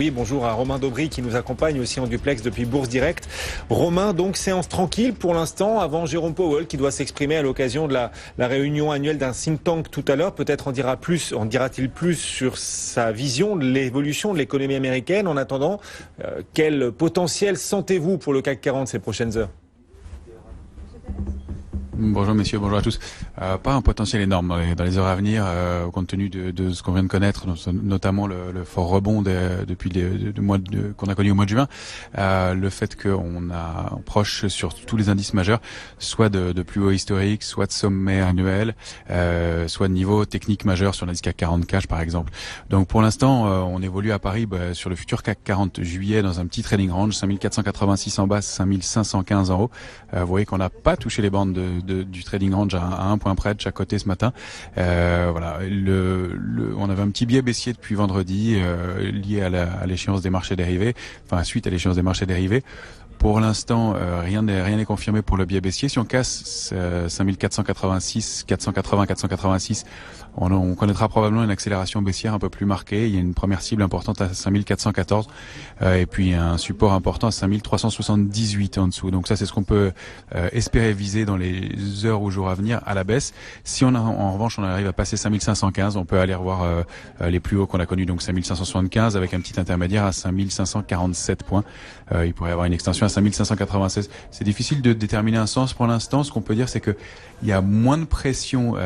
Oui, bonjour à Romain Daubry qui nous accompagne aussi en duplex depuis Bourse Direct. Romain, donc séance tranquille pour l'instant avant Jérôme Powell qui doit s'exprimer à l'occasion de la réunion annuelle d'un think tank tout à l'heure. Peut-être en dira-t-il plus sur sa vision de l'évolution de l'économie américaine. En attendant, quel potentiel sentez-vous pour le CAC 40 ces prochaines heures ? Bonjour messieurs, bonjour à tous. Pas un potentiel énorme dans les heures à venir, compte tenu de ce qu'on vient de connaître, notamment le fort rebond depuis qu'on a connu au mois de juin, le fait qu'on proche sur tous les indices majeurs, soit de plus haut historique, soit de sommet annuel, soit de niveau technique majeur sur l'indice CAC 40 cash par exemple. Donc pour l'instant, on évolue à Paris sur le futur CAC 40 juillet dans un petit trading range, 5486 en bas, 5515 en haut. Vous voyez qu'on n'a pas touché les bandes du trading range à un point près de chaque côté ce matin. Voilà, on avait un petit biais baissier depuis vendredi lié à l'échéance des marchés dérivés, enfin suite à l'échéance des marchés dérivés. Pour l'instant, rien n'est confirmé pour le biais baissier. Si on casse 5486, 480, 486, on connaîtra probablement une accélération baissière un peu plus marquée. Il y a une première cible importante à 5414 et puis un support important à 5378 en dessous. Donc ça, c'est ce qu'on peut espérer viser dans les heures ou jours à venir à la baisse. Si en revanche on arrive à passer 5515, on peut aller revoir les plus hauts qu'on a connus, donc 5575 avec un petit intermédiaire à 5547 points. Il pourrait y avoir une extension à 5596. C'est difficile de déterminer un sens pour l'instant. Ce qu'on peut dire, c'est que il y a moins de pression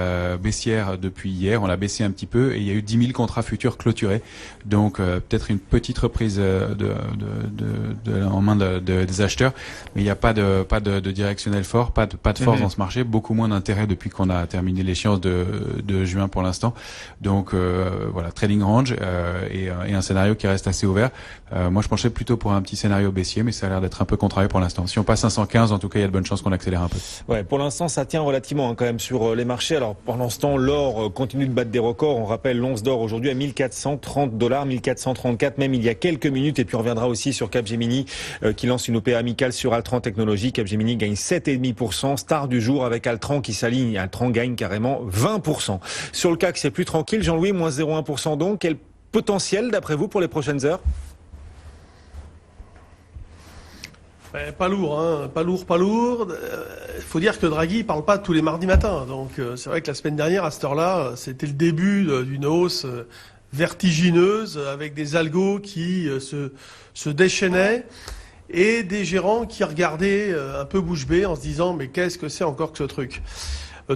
baissière depuis hier. On l'a baissé un petit peu et il y a eu 10 000 contrats futurs clôturés. Donc peut-être une petite reprise en main des acheteurs, mais il n'y a pas de directionnel fort, pas de force dans ce marché. Beaucoup moins d'intérêt depuis qu'on a terminé l'échéance de juin pour l'instant. Donc voilà, trading range et un scénario qui reste assez ouvert. Moi, je penchais plutôt pour un petit scénario baissier, mais ça a l'air d'être un peu contrarié pour l'instant. Si on passe 515, en tout cas, il y a de bonnes chances qu'on accélère un peu. Ouais, pour l'instant, ça tient relativement quand même sur les marchés. Alors, pendant ce temps, l'or continue de battre des records. On rappelle l'once d'or aujourd'hui à $1430, 1434 même il y a quelques minutes. Et puis, on reviendra aussi sur Capgemini qui lance une OPA amicale sur Altran Technologies. Capgemini gagne 7,5%. Star du jour avec Altran qui s'aligne. Altran gagne carrément 20%. Sur le CAC, c'est plus tranquille. Jean-Louis, moins 0,1% donc. Quel potentiel, d'après vous, pour les prochaines heures ? Pas lourd, hein. Pas lourd. Il faut dire que Draghi il parle pas tous les mardis matins. Donc c'est vrai que la semaine dernière, à cette heure-là, c'était le début d'une hausse vertigineuse avec des algos qui se déchaînaient et des gérants qui regardaient un peu bouche bée en se disant mais qu'est-ce que c'est encore que ce truc ?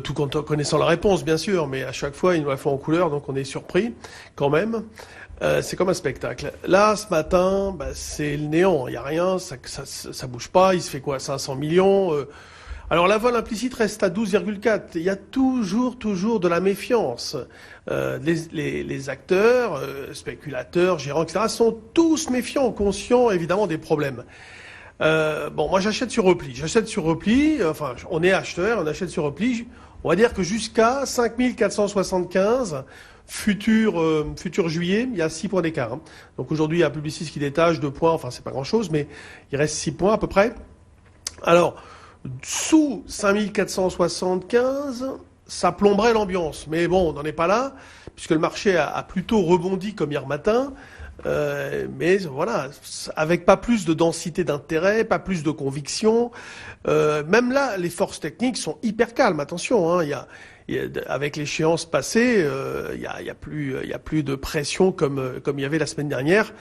Tout en connaissant la réponse, bien sûr, mais à chaque fois, ils nous la font en couleur, donc on est surpris quand même. C'est comme un spectacle. Là, ce matin, c'est le néant. Il n'y a rien, ça bouge pas. Il se fait quoi, 500 millions Alors, la vol implicite reste à 12,4. Il y a toujours de la méfiance. Les acteurs, spéculateurs, gérants, etc., sont tous méfiants, conscients, évidemment, des problèmes. Moi, j'achète sur repli. Enfin, on est acheteur, on achète sur repli. On va dire que jusqu'à 5475... Futur juillet, il y a 6 points d'écart. Hein. Donc aujourd'hui, il y a Publicis qui détache 2 points, enfin c'est pas grand-chose, mais il reste 6 points à peu près. Alors, sous 5475, ça plomberait l'ambiance. Mais bon, on n'en est pas là, puisque le marché a plutôt rebondi comme hier matin. Mais voilà, avec pas plus de densité d'intérêt, pas plus de conviction. Même là, les forces techniques sont hyper calmes. Attention, hein, avec l'échéance passée, il y a plus de pression comme il y avait la semaine dernière,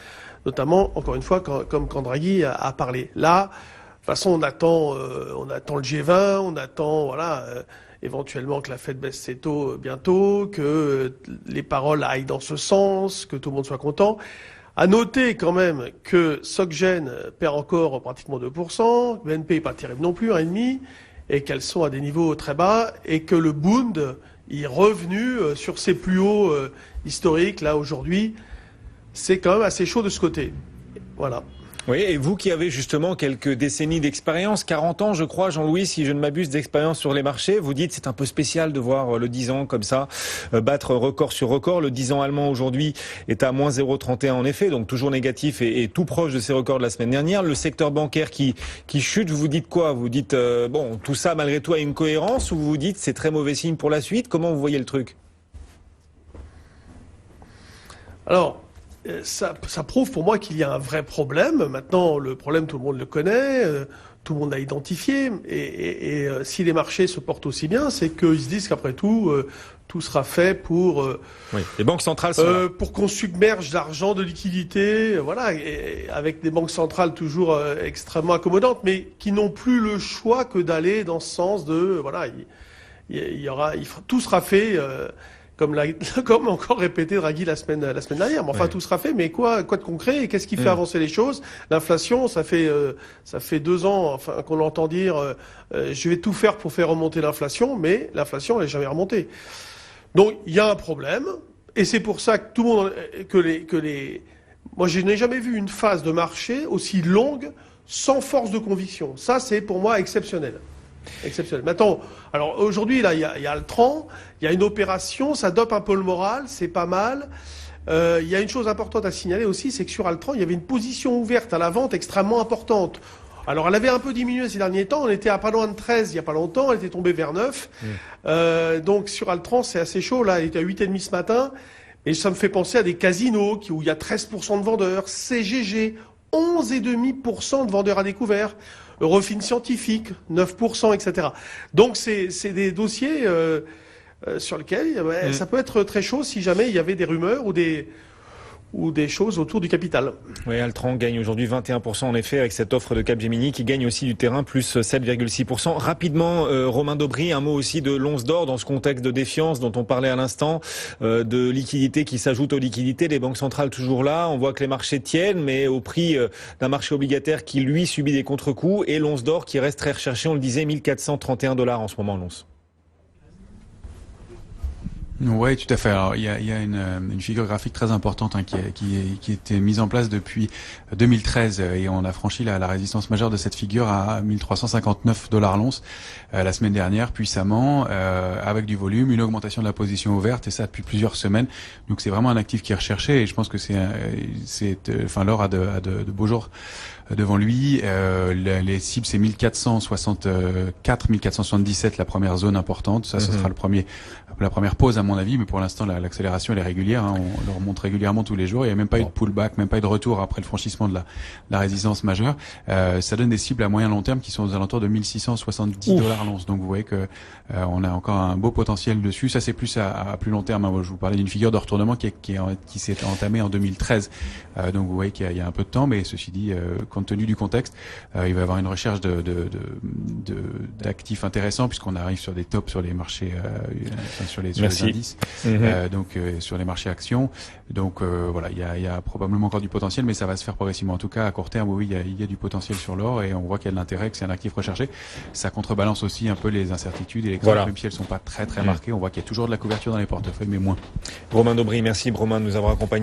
notamment encore une fois quand Draghi a parlé. Là, de toute façon, on attend le G20, on attend éventuellement que la Fed baisse ses taux bientôt, que les paroles aillent dans ce sens, que tout le monde soit content. À noter quand même que SocGen perd encore pratiquement 2%, BNP n'est pas terrible non plus, 1,5%, et qu'elles sont à des niveaux très bas, et que le Bund est revenu sur ses plus hauts historiques, là, aujourd'hui. C'est quand même assez chaud de ce côté. Voilà. Oui, et vous qui avez justement quelques décennies d'expérience, 40 ans je crois, Jean-Louis, si je ne m'abuse, d'expérience sur les marchés, vous dites c'est un peu spécial de voir le 10 ans comme ça battre record sur record. Le 10 ans allemand aujourd'hui est à moins 0,31 en effet, donc toujours négatif et tout proche de ses records de la semaine dernière. Le secteur bancaire qui chute, vous dites quoi ? Vous dites tout ça malgré tout a une cohérence, ou vous dites c'est très mauvais signe pour la suite ? Comment vous voyez le truc ? Alors, ça prouve pour moi qu'il y a un vrai problème. Maintenant, le problème, tout le monde le connaît, tout le monde l'a identifié. Et si les marchés se portent aussi bien, c'est qu'ils se disent qu'après tout, tout sera fait pour Oui, les banques centrales sont là. pour qu'on submerge l'argent de liquidité, voilà, et avec des banques centrales toujours extrêmement accommodantes, mais qui n'ont plus le choix que d'aller dans ce sens de, voilà, tout sera fait. Comme encore répété Draghi la semaine dernière. Mais enfin, Ouais. tout sera fait, mais quoi de concret? Et qu'est-ce qui fait avancer les choses? L'inflation, ça fait 2 ans, enfin, qu'on entend dire, je vais tout faire pour faire remonter l'inflation, mais l'inflation, elle n'est jamais remontée. Donc, il y a un problème, et c'est pour ça que tout le monde, moi, je n'ai jamais vu une phase de marché aussi longue, sans force de conviction. Ça, c'est pour moi exceptionnel. Exceptionnel. Maintenant, alors aujourd'hui, là, il y a le Altran, il y a une opération, ça dope un peu le moral, c'est pas mal. Il y a une chose importante à signaler aussi, c'est que sur Altran, il y avait une position ouverte à la vente extrêmement importante. Alors, elle avait un peu diminué ces derniers temps, on était à pas loin de 13 il y a pas longtemps, elle était tombée vers 9. Donc sur Altran, c'est assez chaud, là, elle était à 8,5 ce matin, et ça me fait penser à des casinos où il y a 13% de vendeurs, CGG, 11,5% de vendeurs à découvert. Eurofin Scientifique, 9%, etc. Donc c'est des dossiers sur lesquels ça peut être très chaud si jamais il y avait des rumeurs ou des choses autour du capital. Oui, Altran gagne aujourd'hui 21% en effet avec cette offre de Capgemini qui gagne aussi du terrain, plus 7,6%. Rapidement, Romain Daubry, un mot aussi de l'once d'or dans ce contexte de défiance dont on parlait à l'instant, de liquidités qui s'ajoutent aux liquidités, les banques centrales toujours là. On voit que les marchés tiennent, mais au prix d'un marché obligataire qui lui subit des contre-coups, et l'once d'or qui reste très recherché, on le disait, 1431$ en ce moment l'once. Oui, tout à fait. Alors, il y a une figure graphique très importante qui était mise en place depuis 2013 et on a franchi la résistance majeure de cette figure à 1359$ l'once la semaine dernière puissamment avec du volume, une augmentation de la position ouverte et ça depuis plusieurs semaines. Donc c'est vraiment un actif qui est recherché et je pense que l'or a de beaux jours devant lui. Les cibles c'est 1464, 1477 la première zone importante. Ça, ce sera la première pause à mon avis, mais pour l'instant l'accélération elle est régulière, hein. On le remonte régulièrement tous les jours. Il n'y a même pas eu de pullback, même pas eu de retour après le franchissement de la résistance majeure. Ça donne des cibles à moyen long terme qui sont aux alentours de 1670$ l'once. Donc vous voyez que on a encore un beau potentiel dessus. Ça c'est plus à plus long terme, hein. Moi, je vous parlais d'une figure de retournement qui s'est entamée en 2013. Donc vous voyez qu'il y a un peu de temps, mais ceci dit, compte tenu du contexte, il va y avoir une recherche d'actifs intéressants puisqu'on arrive sur des tops sur les marchés, sur les indices, donc sur les marchés actions. Donc voilà, il y a probablement encore du potentiel, mais ça va se faire progressivement. En tout cas, à court terme, oui, il y a du potentiel sur l'or et on voit qu'il y a de l'intérêt, que c'est un actif recherché. Ça contrebalance aussi un peu les incertitudes et les craintes, même si elles sont pas très marquées. On voit qu'il y a toujours de la couverture dans les portefeuilles, mais moins. Romain Daubry, merci Romain de nous avoir accompagnés.